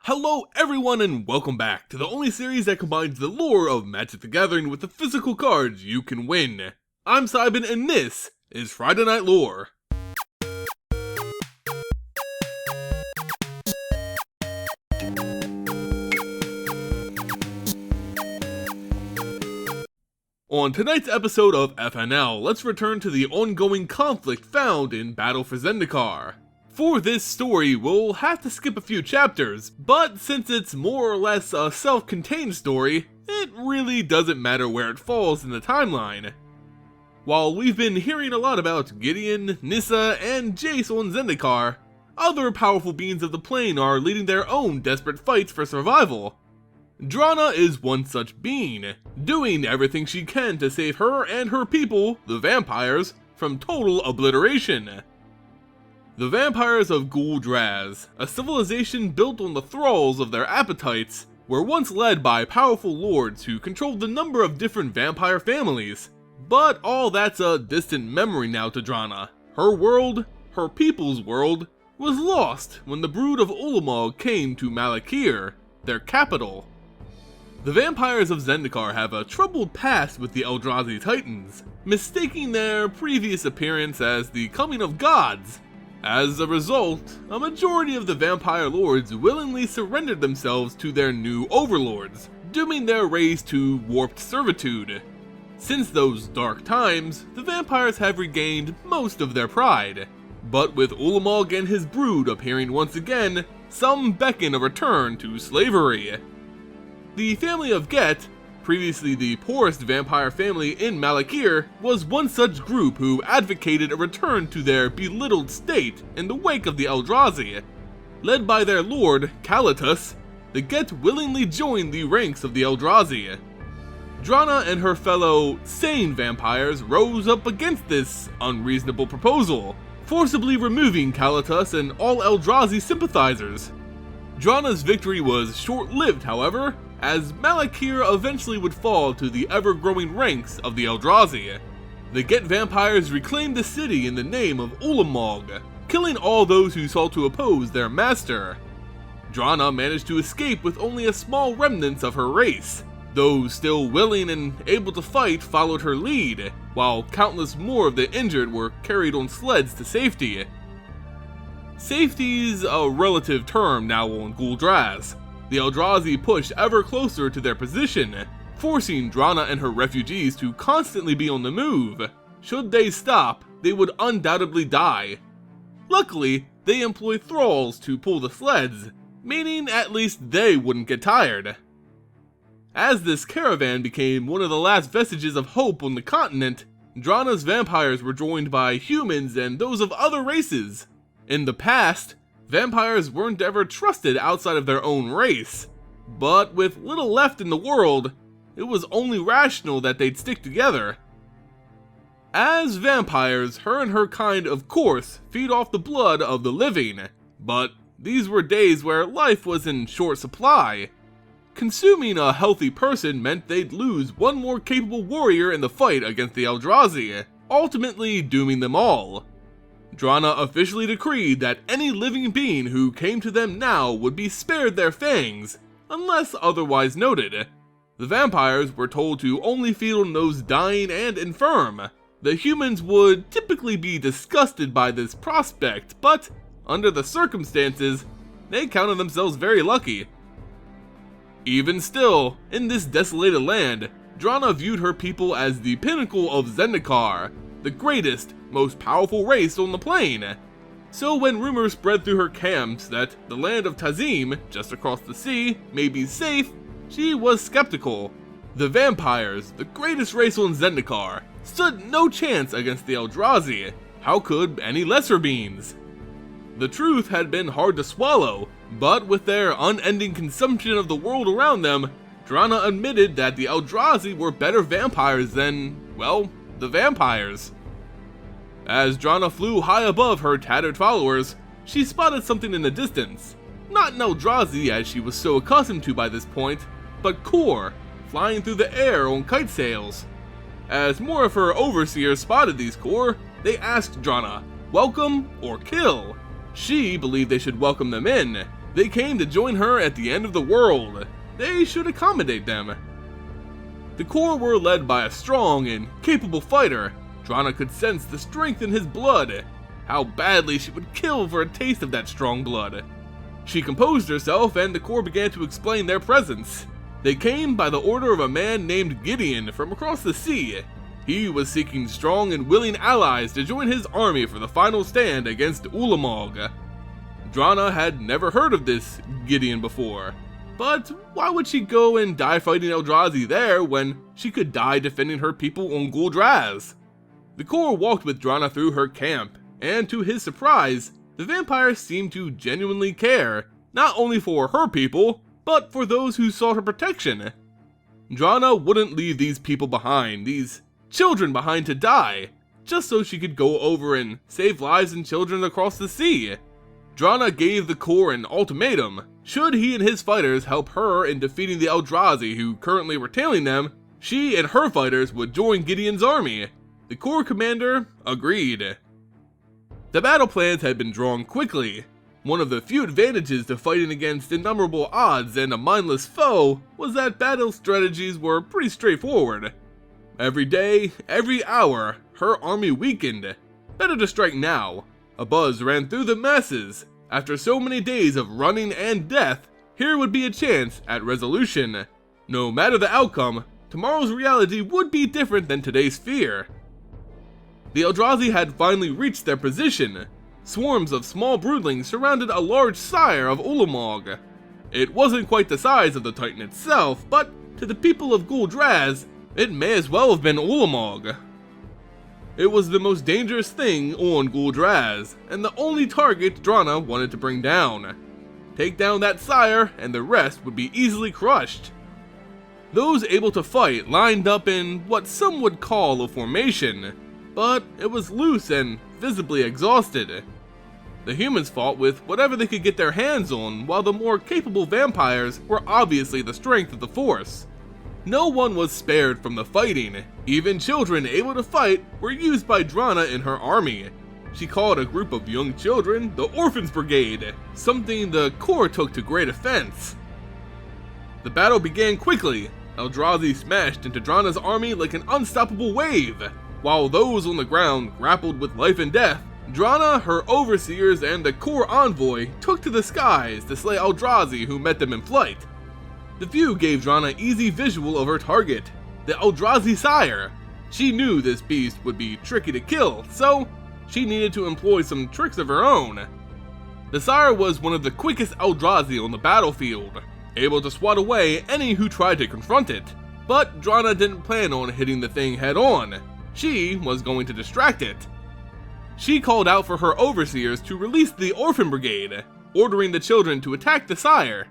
Hello everyone and welcome back to the only series that combines the lore of Magic the Gathering with the physical cards you can win. I'm Simon and this is Friday Night Lore. On tonight's episode of FNL, let's return to the ongoing conflict found in Battle for Zendikar. For this story, we'll have to skip a few chapters, but since it's more or less a self-contained story, it really doesn't matter where it falls in the timeline. While we've been hearing a lot about Gideon, Nissa, and Jace on Zendikar, other powerful beings of the plane are leading their own desperate fights for survival. Drana is one such being, doing everything she can to save her and her people, the vampires, from total obliteration. The vampires of Eldrazi, a civilization built on the thralls of their appetites, were once led by powerful lords who controlled a number of different vampire families. But all that's a distant memory now to Drana. Her world, her people's world, was lost when the brood of Ulamog came to Malakir, their capital. The vampires of Zendikar have a troubled past with the Eldrazi titans, mistaking their previous appearance as the coming of gods. As a result, a majority of the vampire lords willingly surrendered themselves to their new overlords, dooming their race to warped servitude. Since those dark times, the vampires have regained most of their pride, but with Ulamog and his brood appearing once again, some beckon a return to slavery. The family of Get, previously the poorest vampire family in Malakir, was one such group who advocated a return to their belittled state in the wake of the Eldrazi. Led by their lord, Kalitus, the Get willingly joined the ranks of the Eldrazi. Drana and her fellow sane vampires rose up against this unreasonable proposal, forcibly removing Kalitus and all Eldrazi sympathizers. Drana's victory was short-lived, however, as Malakir eventually would fall to the ever-growing ranks of the Eldrazi. The Get vampires reclaimed the city in the name of Ulamog, killing all those who sought to oppose their master. Drana managed to escape with only a small remnants of her race. Those still willing and able to fight followed her lead, while countless more of the injured were carried on sleds to safety. Safety's a relative term now on Eldrazi. The Eldrazi pushed ever closer to their position, forcing Drana and her refugees to constantly be on the move. Should they stop, they would undoubtedly die. Luckily, they employ thralls to pull the sleds, meaning at least they wouldn't get tired. As this caravan became one of the last vestiges of hope on the continent, Drana's vampires were joined by humans and those of other races. In the past, vampires weren't ever trusted outside of their own race, but with little left in the world, it was only rational that they'd stick together. As vampires, her and her kind of course feed off the blood of the living, but these were days where life was in short supply. Consuming a healthy person meant they'd lose one more capable warrior in the fight against the Eldrazi, ultimately dooming them all. Drana officially decreed that any living being who came to them now would be spared their fangs, unless otherwise noted. The vampires were told to only feed on those dying and infirm. The humans would typically be disgusted by this prospect, but under the circumstances, they counted themselves very lucky. Even still, in this desolated land, Drana viewed her people as the pinnacle of Zendikar, the greatest, most powerful race on the plane. So when rumors spread through her camps that the land of Tazim, just across the sea, may be safe, she was skeptical. The vampires, the greatest race on Zendikar, stood no chance against the Eldrazi. How could any lesser beings? The truth had been hard to swallow, but with their unending consumption of the world around them, Drana admitted that the Eldrazi were better vampires than, well, the vampires. As Drana flew high above her tattered followers, she spotted something in the distance. Not an Eldrazi as she was so accustomed to by this point, but Kor, flying through the air on kite sails. As more of her overseers spotted these Kor, they asked Drana, welcome or kill? She believed they should welcome them in, They came to join her at the end of the world. They should accommodate them. The Corps were led by a strong and capable fighter. Drana could sense the strength in his blood, how badly she would kill for a taste of that strong blood. She composed herself and the Corps began to explain their presence. They came by the order of a man named Gideon from across the sea. He was seeking strong and willing allies to join his army for the final stand against Ulamog. Drana had never heard of this Gideon before, but why would she go and die fighting Eldrazi there when she could die defending her people on Guldraz? The Corps walked with Drana through her camp, and to his surprise, the vampire seemed to genuinely care, not only for her people, but for those who sought her protection. Drana wouldn't leave these people behind, these children behind to die, just so she could go over and save lives and children across the sea. Drana gave the Corps an ultimatum. Should he and his fighters help her in defeating the Eldrazi who currently were tailing them, she and her fighters would join Gideon's army. The Corps commander agreed. The battle plans had been drawn quickly. One of the few advantages to fighting against innumerable odds and a mindless foe was that battle strategies were pretty straightforward. Every day, every hour, her army weakened. Better to strike now. A buzz ran through the masses. After so many days of running and death, here would be a chance at resolution. No matter the outcome, tomorrow's reality would be different than today's fear. The Eldrazi had finally reached their position. Swarms of small broodlings surrounded a large sire of Ulamog. It wasn't quite the size of the Titan itself, but to the people of Guldraz, it may as well have been Ulamog. It was the most dangerous thing on Guldraz, and the only target Drana wanted to bring down. Take down that sire, and the rest would be easily crushed. Those able to fight lined up in what some would call a formation, but it was loose and visibly exhausted. The humans fought with whatever they could get their hands on, while the more capable vampires were obviously the strength of the force. No one was spared from the fighting. Even children able to fight were used by Drana in her army. She called a group of young children the Orphans Brigade, something the Corps took to great offense. The battle began quickly. Eldrazi smashed into Drana's army like an unstoppable wave. While those on the ground grappled with life and death, Drana, her overseers, and the Corps envoy took to the skies to slay Eldrazi who met them in flight. The view gave Drana easy visual of her target, the Eldrazi sire. She knew this beast would be tricky to kill, so she needed to employ some tricks of her own. The sire was one of the quickest Eldrazi on the battlefield, able to swat away any who tried to confront it. But Drana didn't plan on hitting the thing head on. She was going to distract it. She called out for her overseers to release the Orphan Brigade, ordering the children to attack the sire.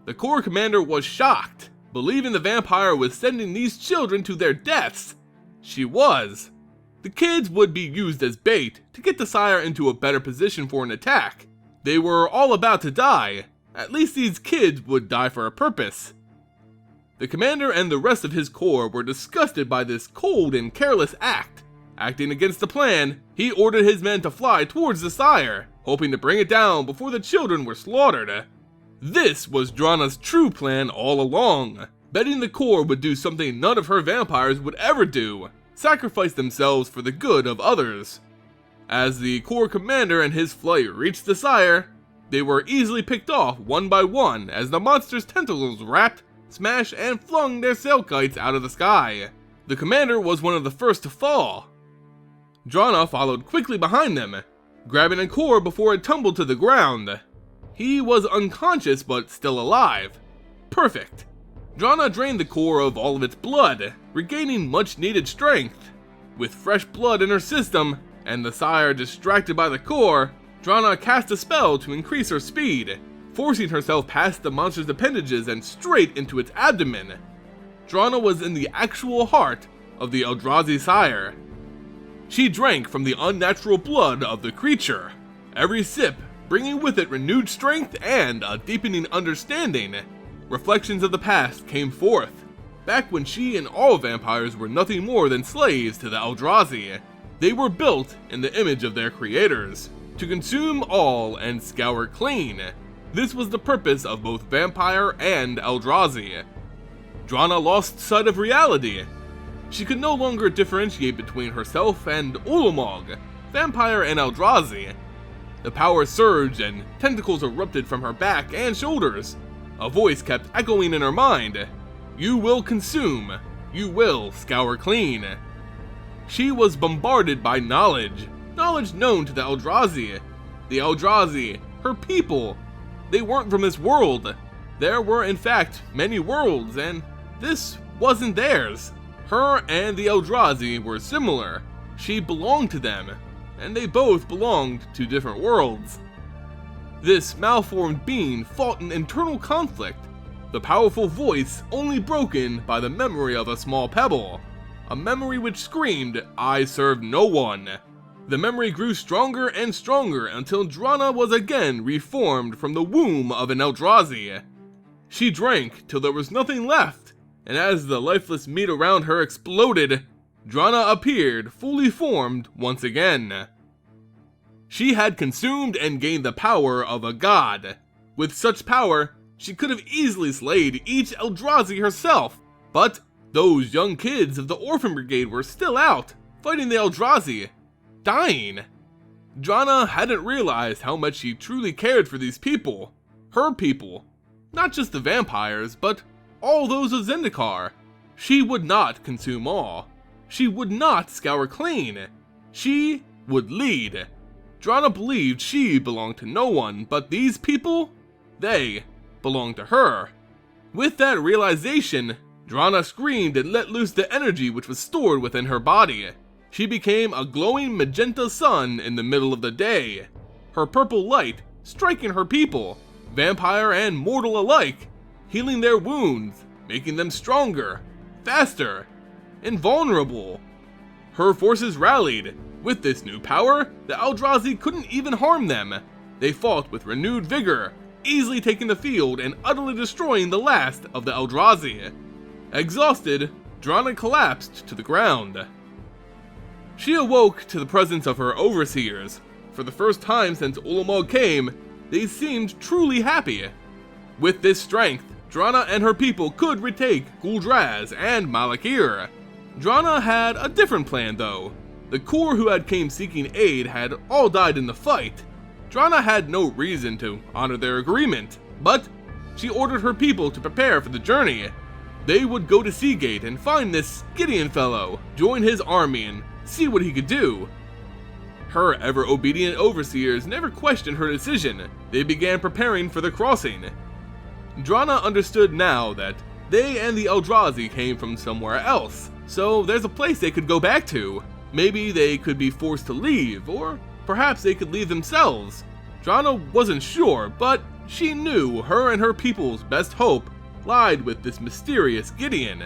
The Corps commander was shocked, believing the vampire was sending these children to their deaths. She was. The kids would be used as bait to get the sire into a better position for an attack. They were all about to die. At least these kids would die for a purpose. The commander and the rest of his corps were disgusted by this cold and careless act. Acting against the plan, he ordered his men to fly towards the sire, hoping to bring it down before the children were slaughtered. This was Drana's true plan all along, betting the Corps would do something none of her vampires would ever do, sacrifice themselves for the good of others. As the Corps commander and his flight reached the sire, they were easily picked off one by one as the monster's tentacles wrapped, smashed, and flung their sail kites out of the sky. The commander was one of the first to fall. Drana followed quickly behind them, grabbing a Corps before it tumbled to the ground. He was unconscious but still alive. Perfect. Drana drained the Corps of all of its blood, regaining much needed strength. With fresh blood in her system, and the sire distracted by the Corps, Drana cast a spell to increase her speed, forcing herself past the monster's appendages and straight into its abdomen. Drana was in the actual heart of the Eldrazi sire. She drank from the unnatural blood of the creature, every sip bringing with it renewed strength and a deepening understanding. Reflections of the past came forth, back when she and all vampires were nothing more than slaves to the Eldrazi. They were built in the image of their creators, to consume all and scour clean. This was the purpose of both Vampire and Eldrazi. Drana lost sight of reality. She could no longer differentiate between herself and Ulamog, Vampire and Eldrazi. The power surged and tentacles erupted from her back and shoulders. A voice kept echoing in her mind. You will consume. You will scour clean. She was bombarded by knowledge known to the Eldrazi. The Eldrazi, her people, they weren't from this world. There were in fact many worlds, and this wasn't theirs. Her and the Eldrazi were similar. She belonged to them, and they both belonged to different worlds. This malformed being fought an internal conflict, the powerful voice only broken by the memory of a small pebble, a memory which screamed, I serve no one. The memory grew stronger and stronger until Drana was again reformed from the womb of an Eldrazi. She drank till there was nothing left, and as the lifeless meat around her exploded, Drana appeared fully formed once again. She had consumed and gained the power of a god. With such power, she could have easily slayed each Eldrazi herself, but those young kids of the Orphan Brigade were still out, fighting the Eldrazi, dying. Drana hadn't realized how much she truly cared for these people, her people, not just the vampires, but all those of Zendikar. She would not consume all. She would not scour clean. She would lead. Drana believed she belonged to no one, but these people, they belonged to her. With that realization, Drana screamed and let loose the energy which was stored within her body. She became a glowing magenta sun in the middle of the day, her purple light striking her people, vampire and mortal alike, healing their wounds, making them stronger, faster, invulnerable. Her forces rallied. With this new power, the Eldrazi couldn't even harm them. They fought with renewed vigor, easily taking the field and utterly destroying the last of the Eldrazi. Exhausted, Drana collapsed to the ground. She awoke to the presence of her overseers. For the first time since Ulamog came, they seemed truly happy. With this strength, Drana and her people could retake Guldraz and Malakir. Drana had a different plan though. The core who had came seeking aid had all died in the fight. Drana had no reason to honor their agreement, but she ordered her people to prepare for the journey. They would go to Seagate and find this Gideon fellow, join his army and see what he could do. Her ever-obedient overseers never questioned her decision. They began preparing for the crossing. Drana understood now that they and the Eldrazi came from somewhere else, so there's a place they could go back to. Maybe they could be forced to leave, or perhaps they could leave themselves. Drana wasn't sure, but she knew her and her people's best hope lied with this mysterious Gideon.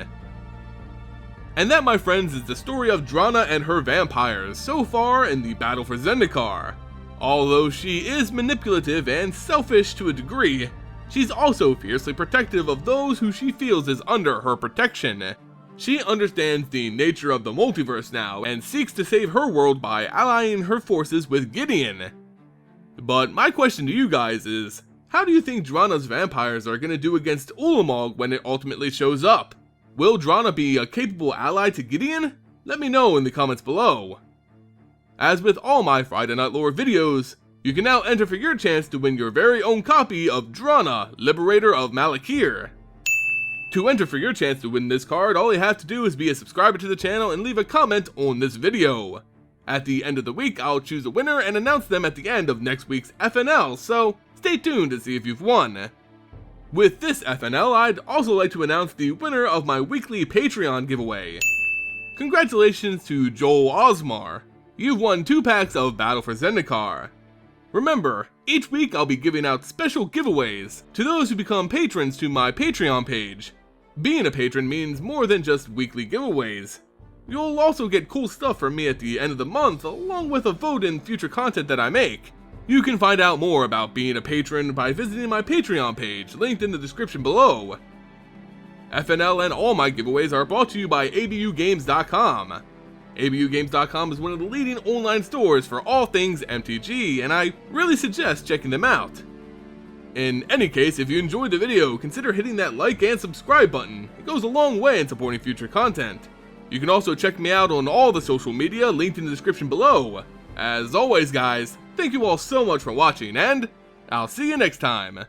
And that, my friends, is the story of Drana and her vampires so far in the battle for Zendikar. Although she is manipulative and selfish to a degree, she's also fiercely protective of those who she feels is under her protection. She understands the nature of the multiverse now and seeks to save her world by allying her forces with Gideon. But my question to you guys is, how do you think Drana's vampires are going to do against Ulamog when it ultimately shows up? Will Drana be a capable ally to Gideon? Let me know in the comments below. As with all my Friday Night Lore videos, you can now enter for your chance to win your very own copy of Drana, Liberator of Malakir. To enter for your chance to win this card, all you have to do is be a subscriber to the channel and leave a comment on this video. At the end of the week, I'll choose a winner and announce them at the end of next week's FNL, so stay tuned to see if you've won. With this FNL, I'd also like to announce the winner of my weekly Patreon giveaway. Congratulations to Joel Osmar. You've won 2 packs of Battle for Zendikar. Remember, each week I'll be giving out special giveaways to those who become patrons to my Patreon page. Being a patron means more than just weekly giveaways. You'll also get cool stuff from me at the end of the month, along with a vote in future content that I make. You can find out more about being a patron by visiting my Patreon page, linked in the description below. FNL and all my giveaways are brought to you by abugames.com. abugames.com is one of the leading online stores for all things MTG, and I really suggest checking them out. In any case, if you enjoyed the video, consider hitting that like and subscribe button. It goes a long way in supporting future content. You can also check me out on all the social media linked in the description below. As always guys, thank you all so much for watching, and I'll see you next time.